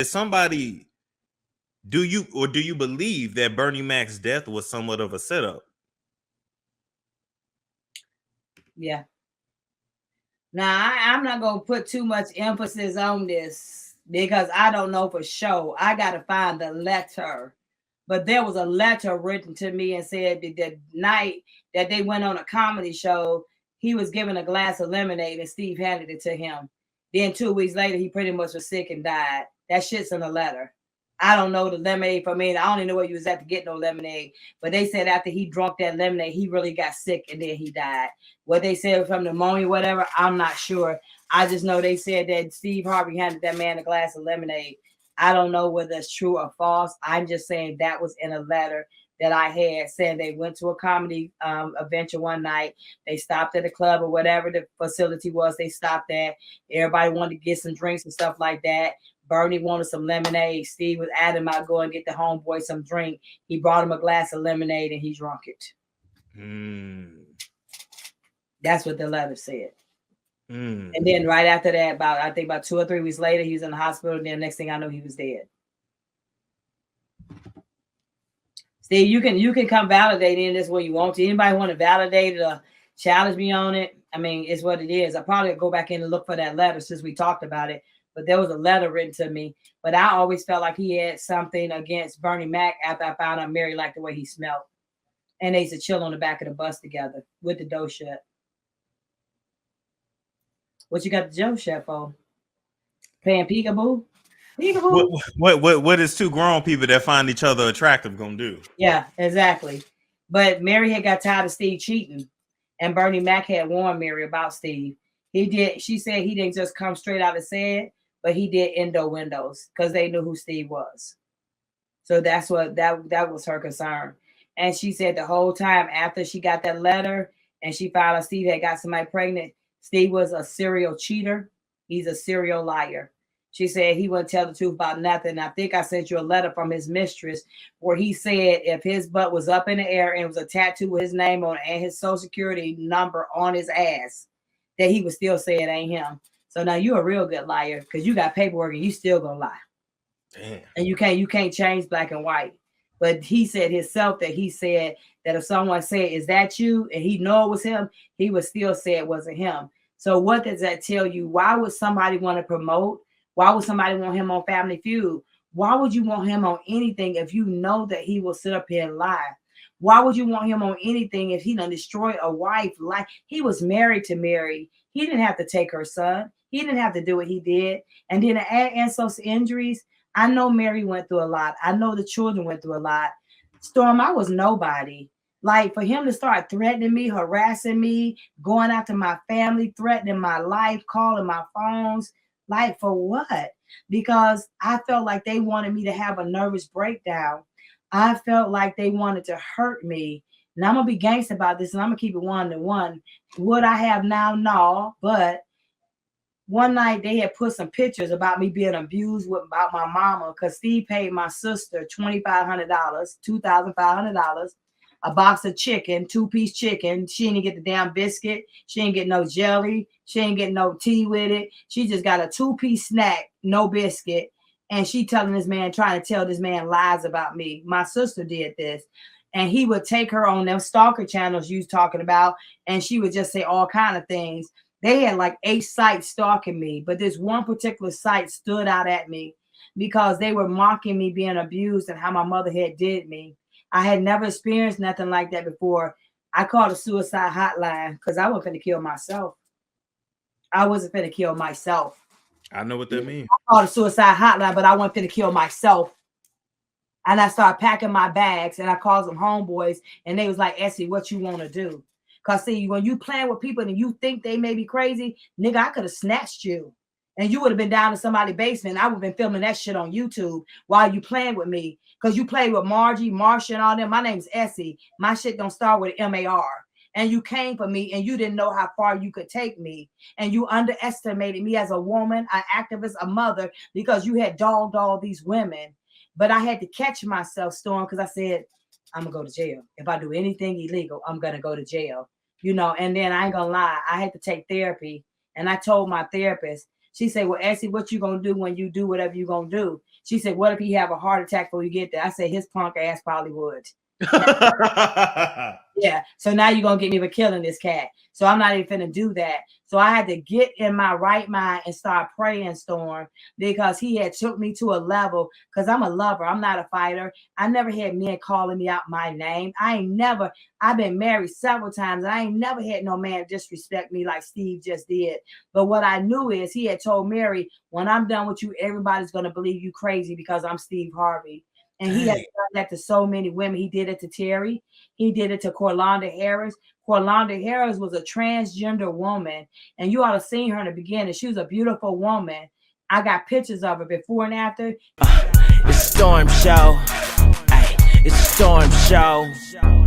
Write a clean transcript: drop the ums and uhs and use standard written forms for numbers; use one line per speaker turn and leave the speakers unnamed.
somebody, do you believe that Bernie Mac's death was somewhat of a setup?
Yeah. Now, I'm not going to put too much emphasis on this because I don't know for sure. I got to find the letter. But there was a letter written to me and said that the night that they went on a comedy show, he was given a glass of lemonade and Steve handed it to him. Then 2 weeks later, he pretty much was sick and died. That shit's in the letter. I don't know the lemonade for me. I don't even know where you was at to get no lemonade. But they said after he drank that lemonade, he really got sick and then he died. What they said from pneumonia, whatever, I'm not sure. I just know they said that Steve Harvey handed that man a glass of lemonade. I don't know whether it's true or false. I'm just saying that was in a letter that I had saying they went to a comedy adventure one night. They stopped at a club or whatever the facility was they stopped at. Everybody wanted to get some drinks and stuff like that. Bernie wanted some lemonade. Steve was adamant about going get the homeboy some drink. He brought him a glass of lemonade and he drank it. That's what the letter said. And then right after that, I think about 2 or 3 weeks later, he was in the hospital. And then next thing I know, he was dead. Steve, you can come validating this when you want to. Anybody want to validate it or challenge me on it? I mean, it's what it is. I probably go back in and look for that letter since we talked about it. But there was a letter written to me. But I always felt like he had something against Bernie Mac after I found out Mary liked the way he smelled. And they used to chill on the back of the bus together with the door shut. What you got the Joe chef for? Playing peekaboo? Peekaboo?
What is two grown people that find each other attractive gonna do?
Yeah, exactly. But Mary had got tired of Steve cheating. And Bernie Mac had warned Mary about Steve. She said he didn't just come straight out and say it, but he did endo windows because they knew who Steve was. So that's what that was her concern. And she said the whole time after she got that letter and she found out Steve had got somebody pregnant, Steve was a serial cheater. He's a serial liar. She said he wouldn't tell the truth about nothing. I think I sent you a letter from his mistress where he said if his butt was up in the air and it was a tattoo with his name on it and his social security number on his ass, that he would still say it ain't him. So now you're a real good liar because you got paperwork and you still gonna lie. Damn. And you can't change black and white. But he said himself that he said that if someone said, "Is that you?" and he know it was him, he would still say it wasn't him. So what does that tell you? Why would somebody want to promote? Why would somebody want him on Family Feud? Why would you want him on anything if you know that he will sit up here and lie? Why would you want him on anything if he done destroyed a wife? Like he was married to Mary. He didn't have to take her son. He didn't have to do what he did. And then to add insults to injuries, I know Mary went through a lot. I know the children went through a lot. Storm, I was nobody. Like for him to start threatening me, harassing me, going after my family, threatening my life, calling my phones, like for what? Because I felt like they wanted me to have a nervous breakdown. I felt like they wanted to hurt me. And I'm going to be gangster about this and I'm going to keep it 1-to-1. Would I have now? No, but one night they had put some pictures about me being abused about my mama because Steve paid my sister $2,500, $2,500, a box of chicken, 2-piece chicken. She didn't get the damn biscuit. She didn't get no jelly. She didn't get no tea with it. She just got a 2-piece snack, no biscuit. And she trying to tell this man lies about me. My sister did this. And he would take her on them stalker channels you was talking about. And she would just say all kind of things. They had like 8 sites stalking me, but this one particular site stood out at me because they were mocking me being abused and how my mother had did me. I had never experienced nothing like that before. I called a suicide hotline because I wasn't finna kill myself. I wasn't finna kill myself.
I know what that means.
I called a suicide hotline, but I wasn't finna kill myself. And I started packing my bags and I called some homeboys and they was like, Essie, what you want to do? Because see, when you playing with people and you think they may be crazy, nigga, I could have snatched you. And you would have been down in somebody's basement. I would have been filming that shit on YouTube while you playing with me. Because you played with Margie, Marsha, and all them. My name's Essie. My shit don't start with M-A-R. And you came for me and you didn't know how far you could take me. And you underestimated me as a woman, an activist, a mother, because you had dogged all these women. But I had to catch myself, Storm, because I said, I'm going to go to jail. If I do anything illegal, I'm going to go to jail. You know, and then I ain't going to lie. I had to take therapy. And I told my therapist, She said, well, Essie, what you gonna do when you do whatever you gonna do? She said, what if he have a heart attack before you get there? I said, his punk ass probably would. Yeah. So now you're gonna get me for killing this cat. So I'm not even finna do that. So I had to get in my right mind and start praying, Storm, because he had took me to a level, because I'm a lover. I'm not a fighter. I never had men calling me out my name. I've been married several times. I ain't never had no man disrespect me like Steve just did. But what I knew is he had told Mary, when I'm done with you, everybody's gonna believe you crazy because I'm Steve Harvey. And he has done that to so many women. He did it to Terry. He did it to Corlonda Harris. Corlonda Harris was a transgender woman, and you ought to seen her in the beginning. She was a beautiful woman. I got pictures of her before and after.
It's a storm show. Ay, it's a storm show.